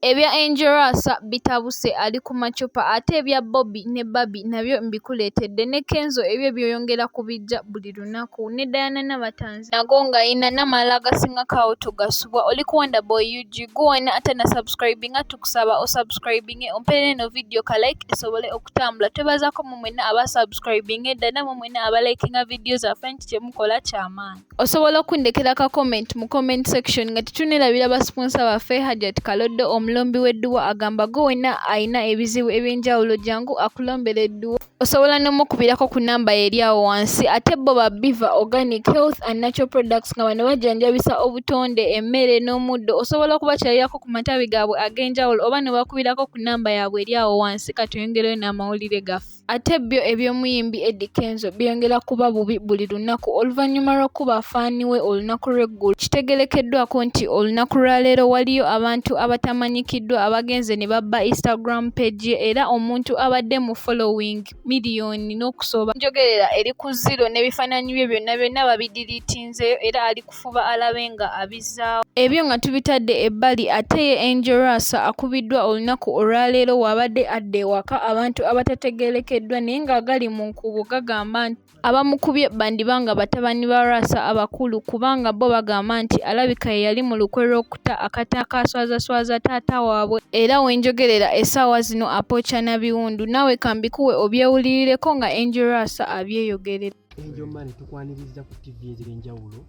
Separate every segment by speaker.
Speaker 1: Ebya Angel Lwasa bitabuse ali ku macupa ate ebya Bobby ne Baby nabyo mbikuleetedde ne Kenzo ebyo by'oyongera kubijja buli lunaku ne Diana NABATANZI nago ng'ayina n'amalala agasingako togasubwa. Oli ku Wonderboy UG guwona ate na subscribinga tukusaba osubscribinge ompeere eno video ka like esobole okutambula. Twebazaako mu mwenna aba subscribinga edda namwe mwenna abalikinga video zaffe nti kyemukola ky'amaanyi. Osobola okundekera ka comment mu comment section nga tetuneerabira ba sponsor baffe Hajat Kaloddo omulombi w'edduwa agamba gowena ayina ebizibu eby'enjawulo jangu akulombera edduwa. Osobola n'omukubirako ku namba eri awo wansi. Ate bo ba Biva Organic Health and Natural Products nga bano bajjanjabisa obutonde emmere n'omuddo. Osobola okubakyalirako ku matabi gaabwe ag'enjawulo oba ne bakubirako ku namba yaabwe eri awo wansi katuyongereyo n'amawulire gaffe. Ate byo eby'omuyimbi Eddie Kenzo byongera kuba bubi buli lunaku oluvannyuma lw'okuba faani we olunaku lw'eggulu. Kitegerekeddwako nti olunaku lwaleero waliyo abantu abatamanyikiddwa abagenze ne babba Instagram page ye era omuntu abadde mu following miliyoni n'okusoba njogerera eri ku zero n'ebifaananyi bye byonna babidiriitinzeyo era ali kufuba alabe nga abizzaawo. Ebyo nga tubitadde ebbali ate ye Angel Lwasa akubiddwa olunaku olwaleero wabadde adda ewaka abantu abatategeerekeddwa naye ng'agali mu nkubo gagamba nti abamukubye bandibanga batabani ba Lwasa abakulu kubanga bo bagamba nti alabika ye yali mu lukwe lw'okuta akata akaswazaswaza taata waabwe era wenjogerera essaawa zino apooca na biwundu. Naawe kambikuwe obyewulirireko nga Angel Lwasa abyeyogerera.
Speaker 2: Angel man tukwaniriza ku TV ez'enjawulo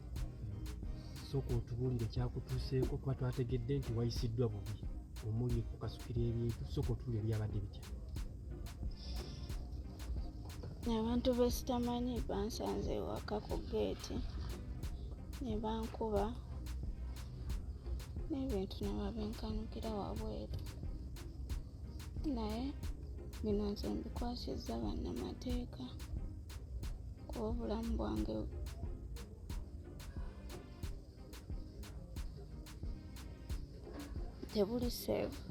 Speaker 2: sooka otubuulire kyakutuuseeko kuba twategedde nti wayisiddwa bubi omuli ku kasukira ebintu sooka otubuulire byabadde bitya.
Speaker 3: Abantu besitamanyi bansanze ewaka ku geeti ne bankuba n'ebintu ne babinkanukira wabweru naye bino nze mbikwasizza bannamateeka kuba obulamu bwange tebuli seevu.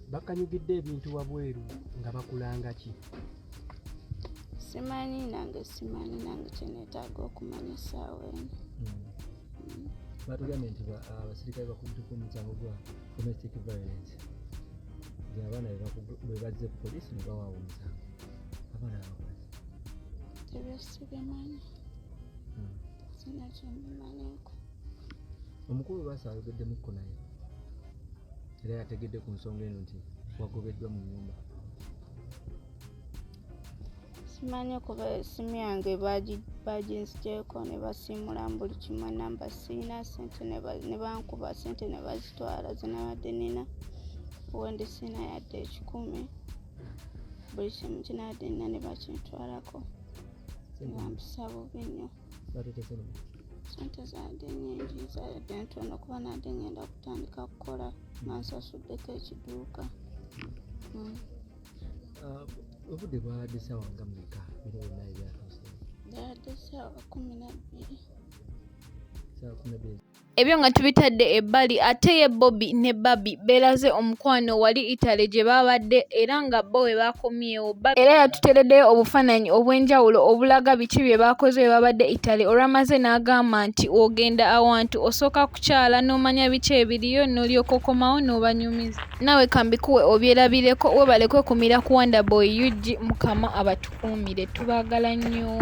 Speaker 2: Bakanyugidde ebintu wabweru nga bakulanga ki?
Speaker 3: Simanyi nange kyeneetaaga okumanya essaawa eno.
Speaker 4: Batugambye nti abasirikale bakubiddeko omusango gwa domestic violence nga abaana bwe bazze ku poliisi ne bawaawo omusango. Abaana bakoze
Speaker 3: ebyo sibimanyi, sina kyembimanyiiko.
Speaker 4: Omukulu Lwasa ayogeddemukko naye era yategedde ku nsonga eno nti wagobeddwa mu nnyumba.
Speaker 3: Simanyi kuba essimu yange baginzigyeko ne basiimula buli kimu namba siina ssente ne bankuba ssente ne bazitwala zinabadde nina wendi siina yadde 10 buli kimu kinabadde nina ne bakintwalako bampisa bubi nnyo. Sente zadde nnyingi zadde ntono kuba nadde ngenda kutandika kukola nansasuddeko ekiduuka.
Speaker 4: Obudde bwabadde ssaawa nga mmeka bino byonna ebyatuuse?
Speaker 3: Bwabadde ssaawa 12.
Speaker 4: Ssaawa 12.
Speaker 1: Ebyo nga tubitadde ebbali ate ye Bobby ne Baby beeraze omukwano wali Italy gye babadde era nga bo we bakomyewo. Era yatutereddeyo obufaananyi obw'enjawulo obulaga biki bye bakoze bwe babadde Italy olwamaze n'agamba nti ogenda awantu osooka kukyala n'omanya biki ebiriyo n'olyoka okomawo n'obanyumiza. Naawe kambikuwe obyerabireko webalekwe kumira ku Wonderboy UG Mukama abatukuumire tubaagala nnyo.